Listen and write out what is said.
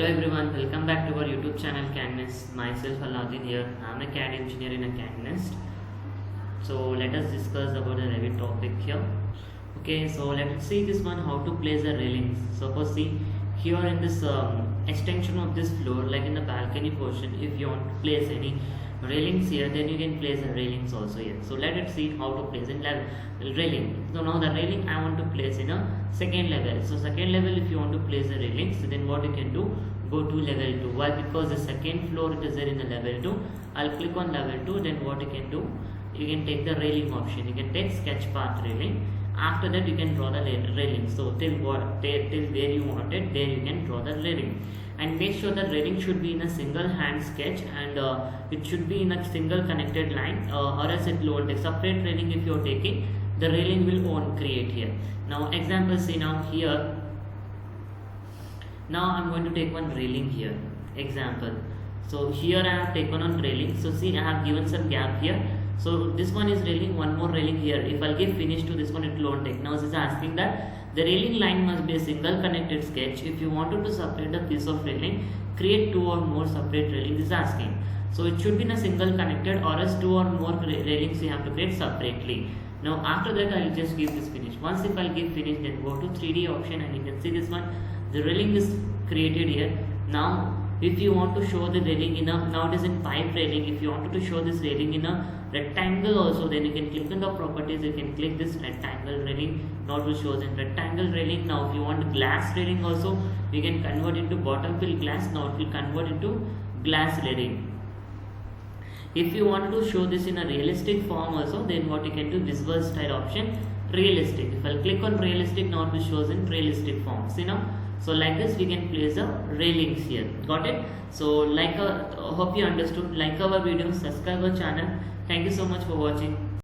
Hello everyone, welcome back to our YouTube channel CAD NEST. Myself Allauddin here. I am a CAD engineer in a CAD NEST. So let us discuss about the Revit topic here. Okay, so let's see this one, how to place the railings. Suppose see here in this extension of this floor, like in the balcony portion, if you want to place any railings here, then you can place the railings also here. So let us see how to place in railing. So now the railing I want to place in a second level. So second level, if you want to place the railings, then what you can do, go to level 2. Why? Because the second floor it is there in the level 2. I'll click on level 2. Then what you can do, you can take the railing option. You can take sketch path railing. After that you can draw the railing. So till where you want it, there you can draw the railing. And make sure that railing should be in a single hand sketch, and it should be in a single connected line, or else it won't take. Separate railing if you are taking, the railing will won't create here. Now example, see now here, now I'm going to take one railing here, example. So here I have taken on railing. So see, I have given some gap here. So this one is railing, one more railing here. If I'll give finish to this one, it won't take. Now this is asking that the railing line must be a single connected sketch. If you wanted to separate a piece of railing, create 2 or more separate railings. This is asking. So it should be in a single connected, or else 2 or more railings you have to create separately. Now after that I'll just give this finish. Once if I'll give finish, then go to 3D option, and you can see this one. The railing is created here. Now if you want to show the railing in a, now it is in pipe railing. If you wanted to show this railing in a rectangle also, then you can click on the properties, you can click this rectangle railing. Now it will show in rectangle railing. Now if you want glass railing also, you can convert into bottom fill glass. Now it will convert into glass railing. If you want to show this in a realistic form also, then what you can do, visual style option, realistic. If I'll click on realistic, now it will show in realistic form. See now, so like this we can place the railings here. Got it? So hope you understood. Like our video, subscribe our channel. Thank you so much for watching.